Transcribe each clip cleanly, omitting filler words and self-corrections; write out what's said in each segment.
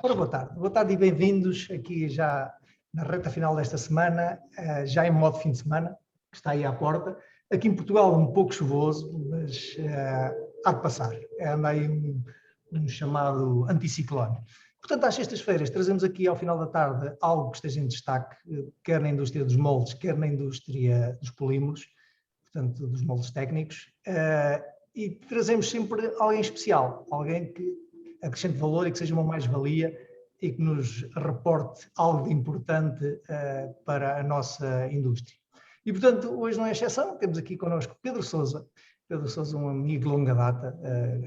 Ora, boa tarde e bem-vindos aqui já na reta final desta semana, já em modo fim de semana, que está aí à porta. Aqui em Portugal um pouco chuvoso, mas há de passar. Anda aí um chamado anticiclone. Portanto, às sextas-feiras trazemos aqui ao final da tarde algo que esteja em destaque, quer na indústria dos moldes, quer na indústria dos polímeros, portanto, dos moldes técnicos, e trazemos sempre alguém especial, alguém que acrescente valor e que seja uma mais-valia e que nos reporte algo de importante para a nossa indústria. E, portanto, hoje não é exceção, temos aqui connosco Pedro Sousa, um amigo de longa data,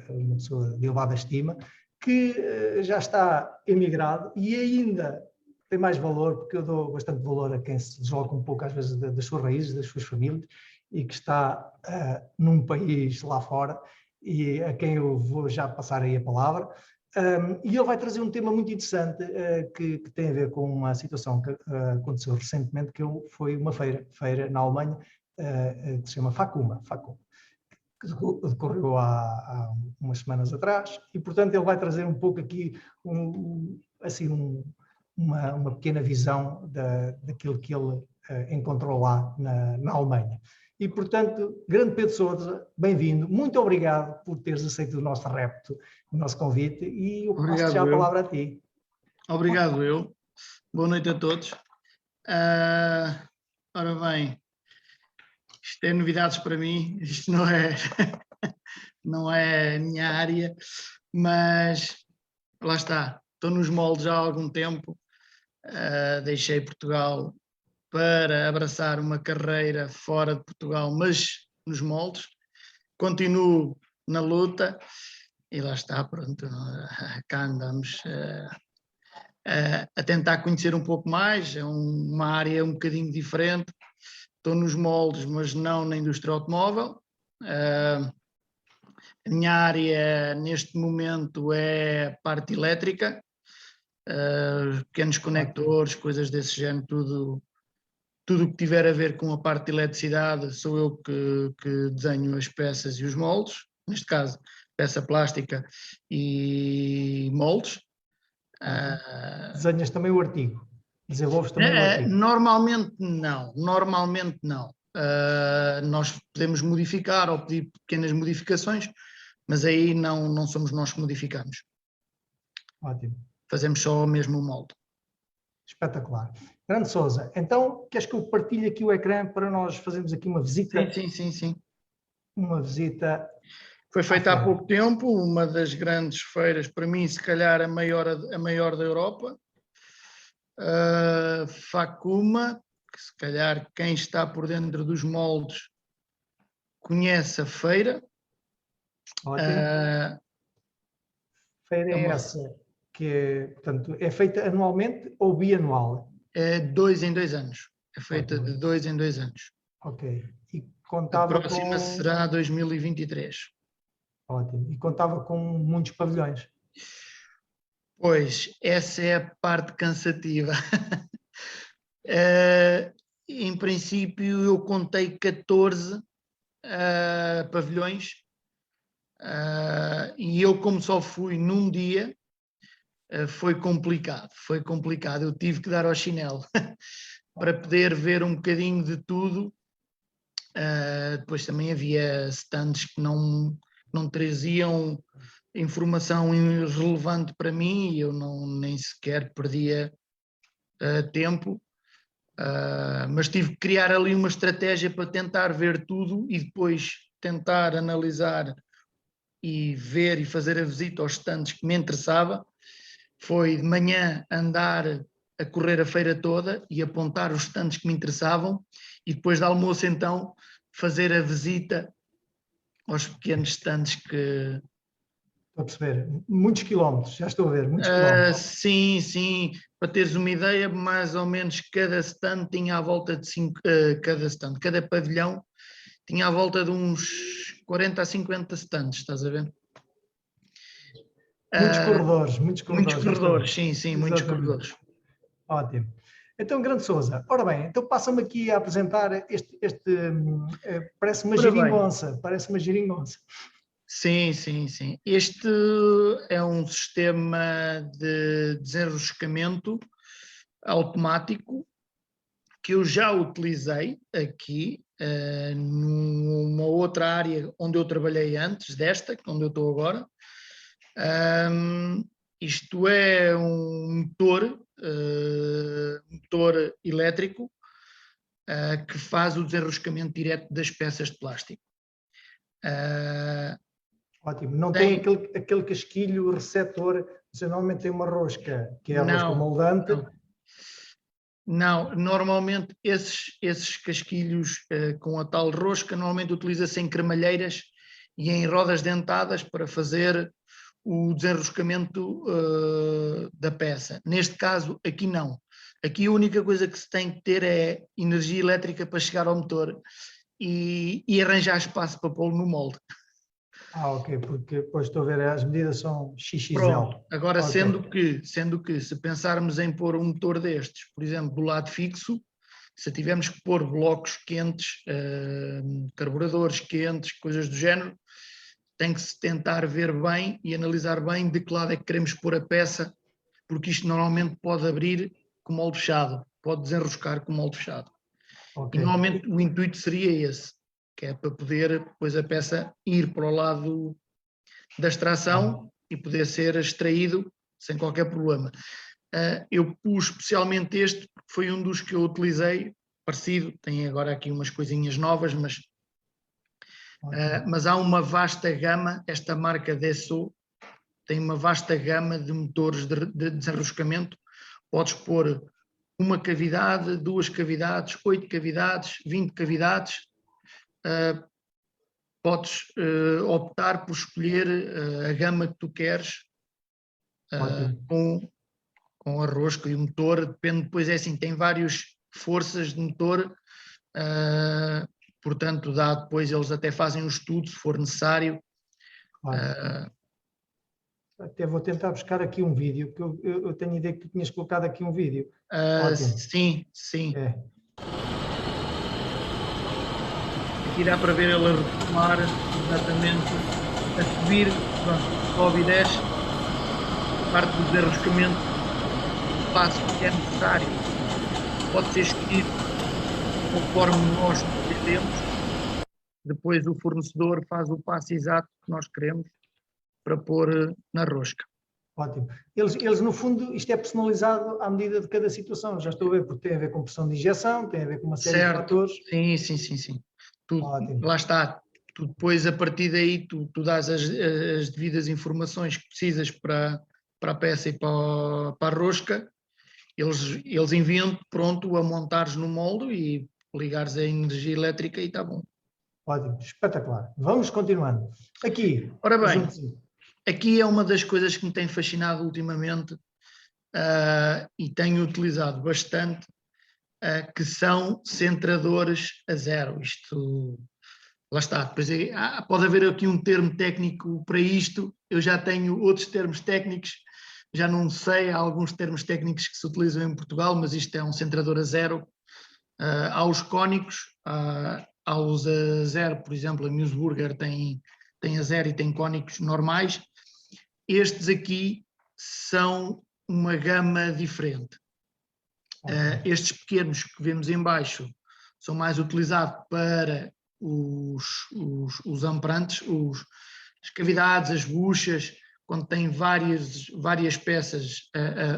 uma pessoa de elevada estima, que já está emigrado e ainda tem mais valor, porque eu dou bastante valor a quem se desloca um pouco às vezes das suas raízes, das suas famílias, e que está num país lá fora, e a quem eu vou já passar aí a palavra. E ele vai trazer um tema muito interessante que tem a ver com uma situação que aconteceu recentemente, que foi uma feira na Alemanha, que se chama Fakuma, que decorreu há umas semanas atrás, e portanto ele vai trazer um pouco aqui uma pequena visão daquilo que ele encontrou lá na Alemanha. E, portanto, grande Pedro Sousa, bem-vindo. Muito obrigado por teres aceito o nosso repto, o nosso convite, e eu passo já a palavra a ti. Obrigado, eu. Boa noite a todos. Ora bem, isto é novidades para mim, isto não é a minha área, mas lá está, estou nos moldes já há algum tempo, deixei Portugal para abraçar uma carreira fora de Portugal, mas nos moldes, continuo na luta e lá está, pronto, cá andamos a tentar conhecer um pouco mais, é uma área um bocadinho diferente, estou nos moldes, mas não na indústria automóvel. A minha área neste momento é a parte elétrica, pequenos conectores, coisas desse género, tudo o que tiver a ver com a parte de eletricidade sou eu que desenho as peças e os moldes, neste caso peça plástica e moldes. Desenhas também o artigo? Desenvolves também o artigo? Normalmente não. Nós podemos modificar ou pedir pequenas modificações, mas aí não somos nós que modificamos. Ótimo. Fazemos só mesmo o molde. Espetacular. Grande Sousa, então queres que eu partilhe aqui o ecrã para nós fazermos aqui uma visita? Sim. Uma visita. Foi feita há pouco tempo, uma das grandes feiras, para mim, se calhar a maior da Europa. Fakuma, que se calhar quem está por dentro dos moldes conhece a feira. Feira é essa que, portanto, é feita anualmente ou bianual? É 2 em 2 anos. É feita de 2 em 2 anos. Ok. E contava a próxima será 2023. Ótimo. E contava com muitos pavilhões? Pois, essa é a parte cansativa. Em princípio, eu contei 14 pavilhões e eu, como só fui num dia, foi complicado. Eu tive que dar ao chinelo para poder ver um bocadinho de tudo. Depois também havia stands que não traziam informação relevante para mim e eu nem sequer perdia tempo, mas tive que criar ali uma estratégia para tentar ver tudo e depois tentar analisar e ver e fazer a visita aos stands que me interessava. Foi de manhã andar a correr a feira toda e apontar os stands que me interessavam e depois de almoço então fazer a visita aos pequenos stands que... Estou a perceber. Muitos quilómetros, já estou a ver, muitos quilómetros. Sim. Para teres uma ideia, mais ou menos cada stand tinha à volta de 5... cada pavilhão tinha à volta de uns 40 a 50 stands, estás a ver? Muitos corredores. Muitos corredores, sim, muitos corredores. Ótimo. Então, grande Sousa, ora bem, então passa-me aqui a apresentar parece uma geringonça. Sim, sim, sim. Este é um sistema de desenroscamento automático que eu já utilizei aqui numa outra área onde eu trabalhei antes desta, onde eu estou agora. Isto é um motor elétrico que faz o desenroscamento direto das peças de plástico. Ótimo. Não tem aquele casquilho receptor. Você normalmente tem uma rosca, que é a rosca moldante. Não, normalmente esses casquilhos com a tal rosca normalmente utiliza-se em cremalheiras e em rodas dentadas para fazer o desenroscamento da peça. Neste caso, aqui não. Aqui a única coisa que se tem que ter é energia elétrica para chegar ao motor e arranjar espaço para pô-lo no molde. Ok, porque depois estou a ver, as medidas são XXL. Pronto, agora okay. sendo que se pensarmos em pôr um motor destes, por exemplo, do lado fixo, se tivermos que pôr blocos quentes, carburadores quentes, coisas do género, tem que se tentar ver bem e analisar bem de que lado é que queremos pôr a peça, porque isto normalmente pode abrir com molde fechado, pode desenroscar com molde fechado. Okay. E normalmente o intuito seria esse, que é para poder depois a peça ir para o lado da extração e poder ser extraído sem qualquer problema. Eu pus especialmente este, porque foi um dos que eu utilizei, parecido, tem agora aqui umas coisinhas novas, mas há uma vasta gama, esta marca Dassault tem uma vasta gama de motores de desenroscamento, podes pôr uma cavidade, 2 cavidades, 8 cavidades, 20 cavidades, podes optar por escolher a gama que tu queres com a rosca e o motor, depende depois, é assim, tem várias forças de motor, portanto dá depois, eles até fazem um estudo se for necessário. Até vou tentar buscar aqui um vídeo, que eu tenho a ideia que tu tinhas colocado aqui um vídeo. Sim, sim. É. Aqui dá para ver ele a retomar exatamente, a subir, pronto, sobe e desce, parte do desenroscamento, o passo que é necessário, pode ser escolhido conforme nós pretendemos, depois o fornecedor faz o passo exato que nós queremos para pôr na rosca. Ótimo. Eles, no fundo, isto é personalizado à medida de cada situação, já estou a ver, porque tem a ver com pressão de injeção, tem a ver com uma série de fatores. Sim. Lá está. Tu depois, a partir daí, tu dás as devidas informações que precisas para a peça e para a rosca, eles enviam-te pronto a montares no molde e ligares a energia elétrica e está bom. Ótimo, espetacular. Vamos continuando. Aqui. Ora bem, aqui é uma das coisas que me tem fascinado ultimamente e tenho utilizado bastante, que são centradores a zero. Isto, lá está, depois pode haver aqui um termo técnico para isto, eu já tenho outros termos técnicos, já não sei, há alguns termos técnicos que se utilizam em Portugal, mas isto é um centrador a zero. Há os cónicos, há os a zero, por exemplo, a Musburger tem a zero e tem cónicos normais. Estes aqui são uma gama diferente. Estes pequenos que vemos em baixo são mais utilizados para os amprantes, as cavidades, as buchas, quando tem várias peças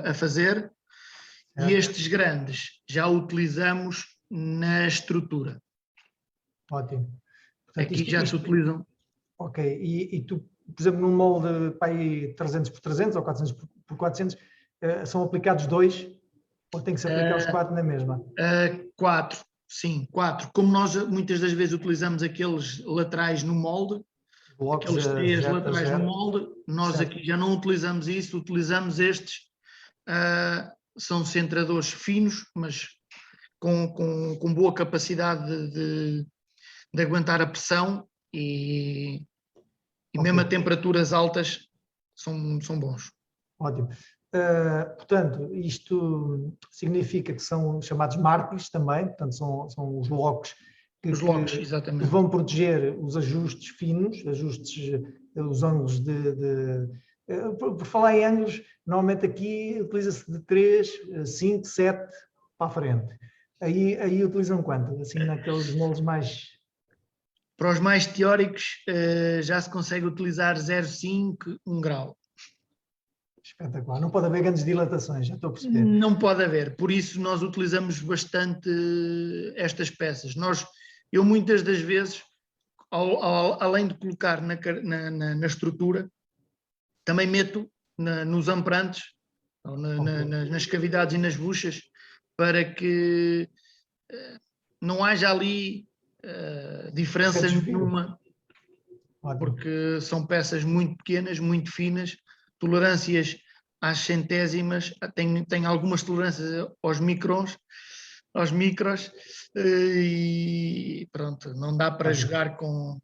a fazer. E estes grandes já utilizamos na estrutura. Ótimo. Portanto, aqui já se utilizam. Ok, e tu, por exemplo, num molde para aí 300 por 300 ou 400 por 400, são aplicados 2 ou tem que se aplicar os 4 na mesma? 4, sim, 4. Como nós muitas das vezes utilizamos aqueles laterais no molde, aqueles 3 laterais no molde, nós aqui já não utilizamos isso, utilizamos estes, são centradores finos, mas com boa capacidade de aguentar a pressão e mesmo a temperaturas altas são bons. Ótimo. Portanto, isto significa que são chamados mártires também, portanto são os locos que exatamente, vão proteger os ajustes finos, ajustes os ângulos por falar em ângulos, normalmente aqui utiliza-se de 3, 5, 7 para a frente. Aí utilizam quanto? Assim, naqueles moldes mais... Para os mais teóricos, já se consegue utilizar 0,5, 1 grau. Espetacular. Não pode haver grandes dilatações, já estou a perceber. Não pode haver, por isso nós utilizamos bastante estas peças. Eu muitas das vezes, além de colocar na estrutura, também meto nos amprantes, ou nas cavidades e nas buchas, para que não haja ali diferença nenhuma, porque são peças muito pequenas, muito finas, tolerâncias às centésimas, tem algumas tolerâncias aos micros, e pronto, não dá para jogar com...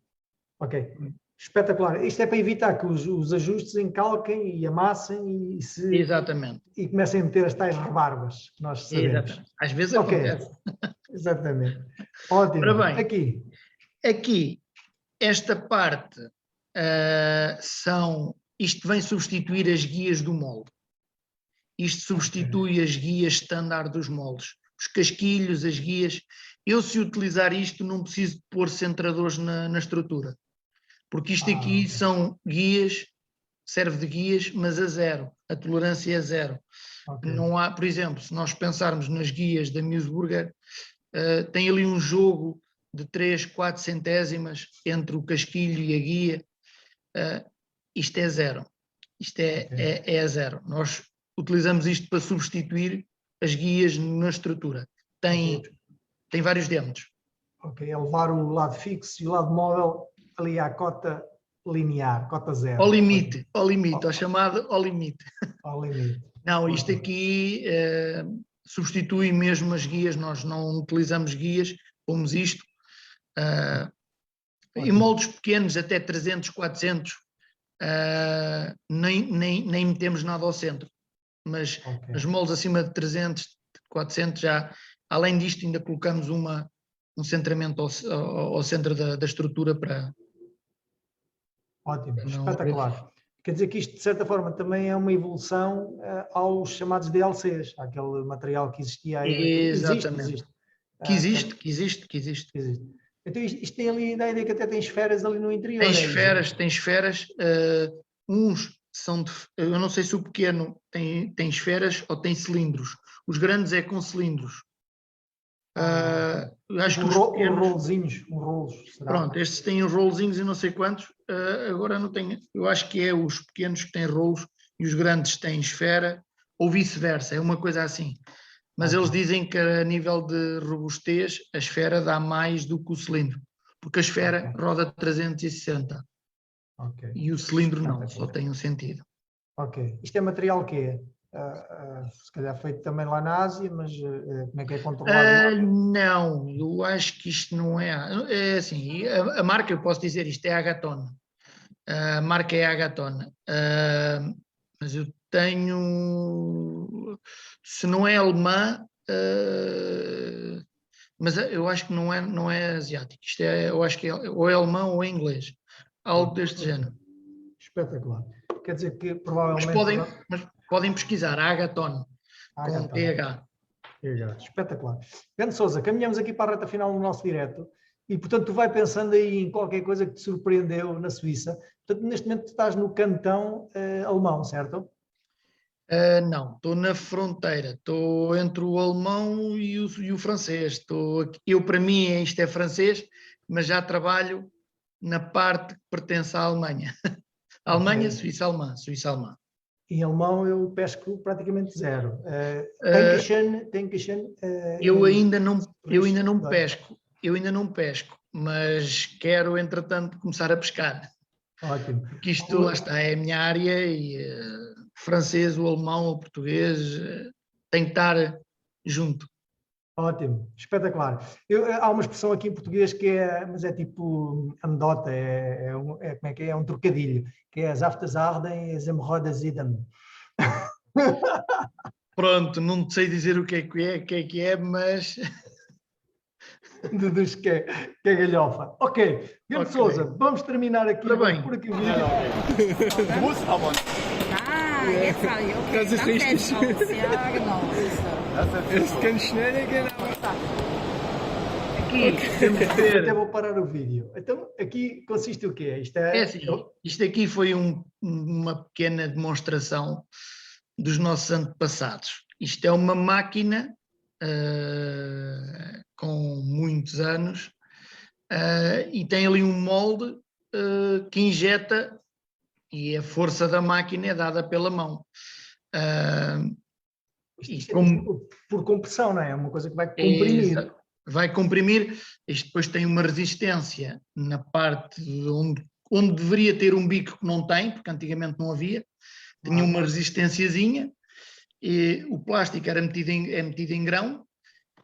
Ok, espetacular. Isto é para evitar que os ajustes encalquem e amassem Exatamente. E comecem a meter as tais rebarbas, que nós sabemos. Exatamente. Às vezes acontece. Exatamente. Ótimo. Ora bem, aqui, esta parte isto vem substituir as guias do molde. Isto substitui as guias standard dos moldes. Os casquilhos, as guias. Eu, se utilizar isto, não preciso de pôr centradores na estrutura. Porque isto aqui são guias, serve de guias, mas a zero. A tolerância é zero. Não há, por exemplo, se nós pensarmos nas guias da Museburger, tem ali um jogo de 3, 4 centésimas entre o casquilho e a guia. Isto é zero. Isto é zero. Nós utilizamos isto para substituir as guias na estrutura. Tem vários diâmetros. Ok, é levar o lado fixo e o lado móvel ali à cota linear, cota zero. Ao limite, ao chamado ao limite. Ao limite. Não, isto aqui substitui mesmo as guias, nós não utilizamos guias, pomos isto. Em moldes pequenos, até 300, 400, nem metemos nada ao centro. Mas os moldes acima de 300, 400 já, além disto, ainda colocamos um centramento ao centro da estrutura para... Ótimo, espetacular. Quer dizer que isto, de certa forma, também é uma evolução aos chamados DLCs, aquele material que existia aí. Exatamente. Que existe. Então isto tem ali a ideia que até tem esferas ali no interior. Tem esferas. Uns são de... Eu não sei se o pequeno tem esferas ou tem cilindros. Os grandes é com cilindros. Acho que os pequenos... rolos. Será? Pronto, estes têm rolzinhos e não sei quantos. Agora não tenho... Eu acho que é os pequenos que têm rolos e os grandes têm esfera, ou vice-versa, é uma coisa assim. Mas eles dizem que a nível de robustez, a esfera dá mais do que o cilindro, porque a esfera roda 360 e o cilindro não, só tem um sentido. Ok. Isto é material que é? Se calhar feito também lá na Ásia, mas como é que é controlado? Não, eu acho que isto não é. É assim, a marca, eu posso dizer, isto é Agaton. A marca é Agaton. Mas eu tenho, se não é alemã, mas eu acho que não é asiático. Isto eu acho que ou é alemão ou é inglês. Algo deste género. Espetacular. Quer dizer que provavelmente... Mas podem pesquisar, Agaton, com TH. Espetacular. Grande Sousa, caminhamos aqui para a reta final do nosso direto e, portanto, tu vai pensando aí em qualquer coisa que te surpreendeu na Suíça. Portanto, neste momento tu estás no cantão alemão, certo? Não, estou na fronteira, estou entre o alemão e o francês. Eu, para mim, isto é francês, mas já trabalho na parte que pertence à Alemanha. Alemanha, Suíça alemã. Em alemão eu pesco praticamente zero. Eu ainda não pesco, mas quero, entretanto, começar a pescar. Ótimo. Porque isto, lá está, é a minha área e francês, o alemão, o português, tem que estar junto. Ótimo, espetacular. Há uma expressão aqui em português que mas é tipo anedota, como é que é? É um trocadilho, que é as aftas ardem, as hemorroidas idem. Pronto, não sei dizer o que é, mas Deduz que é galhofa. Ok, Bento Sousa, vamos terminar aqui por aqui o vídeo. Jetzt habe ich, okay, Das ist richtig schön. Ja, genau. Es kann schneller gehen, aber... Aqui, Até vou parar o vídeo. Então, aqui consiste o quê? assim, isto aqui foi uma pequena demonstração dos nossos antepassados. Isto é uma máquina com muitos anos e tem ali um molde que injeta, e a força da máquina é dada pela mão. Por compressão, não é? É uma coisa que vai comprimir. Vai comprimir. Isto depois tem uma resistência na parte onde deveria ter um bico que não tem, porque antigamente não havia. Tinha uma resistênciazinha. E o plástico é metido em grão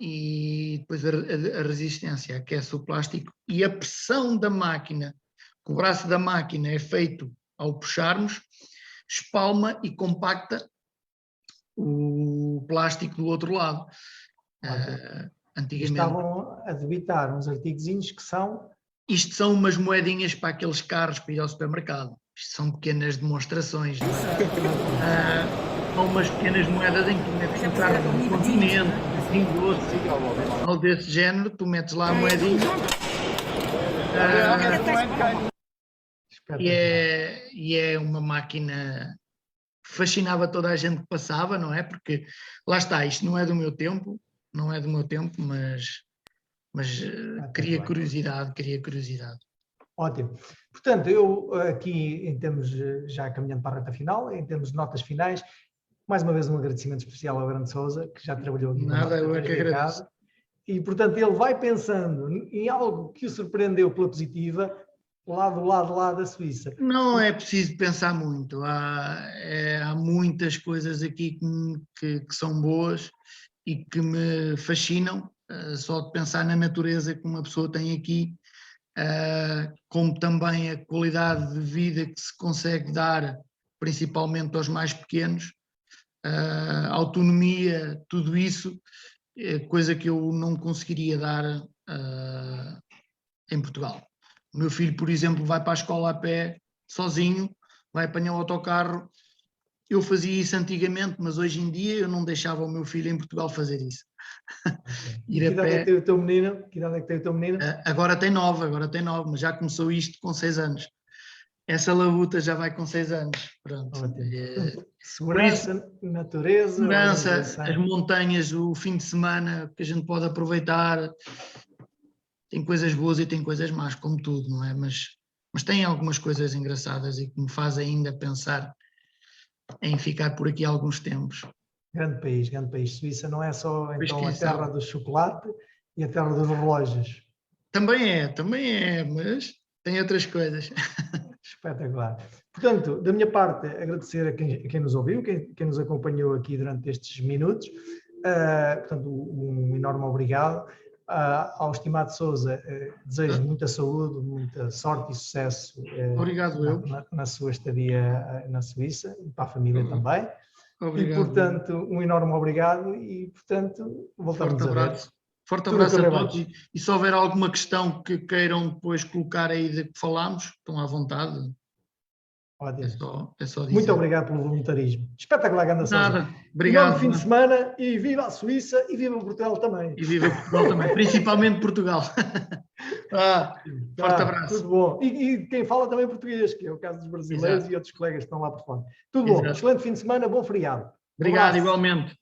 e depois a resistência aquece o plástico e a pressão da máquina, que o braço da máquina é feito ao puxarmos, espalma e compacta o plástico do outro lado. Antigamente estavam a debitar uns artigozinhos que são... Isto são umas moedinhas para aqueles carros para ir ao supermercado. Isto são pequenas demonstrações. São umas pequenas moedas em que tu metes um carro de um continente, assim, doce, algo desse género, tu metes lá a moedinha. E é uma máquina que fascinava toda a gente que passava, não é? Porque, lá está, isto não é do meu tempo, mas cria curiosidade. Ótimo. Portanto, eu aqui, em termos, já caminhando para a reta final, em termos de notas finais, mais uma vez um agradecimento especial ao Bento Sousa, que já trabalhou aqui. Nada, eu é que agradeço. E, portanto, ele vai pensando em algo que o surpreendeu pela positiva, lá do lado da Suíça. Não é preciso pensar muito. Há muitas coisas aqui que são boas e que me fascinam, só de pensar na natureza que uma pessoa tem aqui, como também a qualidade de vida que se consegue dar, principalmente aos mais pequenos, autonomia, tudo isso, coisa que eu não conseguiria dar em Portugal. O meu filho, por exemplo, vai para a escola a pé, sozinho, vai apanhar o autocarro. Eu fazia isso antigamente, mas hoje em dia eu não deixava o meu filho em Portugal fazer isso. Que idade é que tem o teu menino? Agora tem 9, mas já começou isto com 6 anos. Essa labuta já vai com 6 anos. Pronto. Segurança, natureza. Segurança, as montanhas, o fim de semana que a gente pode aproveitar. Tem coisas boas e tem coisas más, como tudo, não é? Mas tem algumas coisas engraçadas e que me fazem ainda pensar em ficar por aqui há alguns tempos. Grande país. Suíça não é só então a terra do chocolate e a terra dos relógios. Também é, mas tem outras coisas. Espetacular. Portanto, da minha parte, agradecer a quem nos ouviu, quem nos acompanhou aqui durante estes minutos. Portanto, um enorme obrigado. Ao estimado Sousa, desejo muita saúde, muita sorte e sucesso. Obrigado, na sua estadia na Suíça e para a família também. Obrigado. E, portanto, um enorme obrigado e, portanto, voltamos a ver. Forte abraço a todos. E se houver alguma questão que queiram depois colocar aí de que falámos, estão à vontade. Ótimo. É só dizer. Muito obrigado pelo voluntarismo. Espetacular, Ganda Sousa. Nada. Obrigado. Bom fim de semana e viva a Suíça e viva Portugal também. E viva Portugal também, principalmente Portugal. Forte abraço. Tudo bom. E quem fala também português, que é o caso dos brasileiros. Exato. E outros colegas que estão lá por fora. Tudo bom. Excelente fim de semana, bom feriado. Obrigado, igualmente.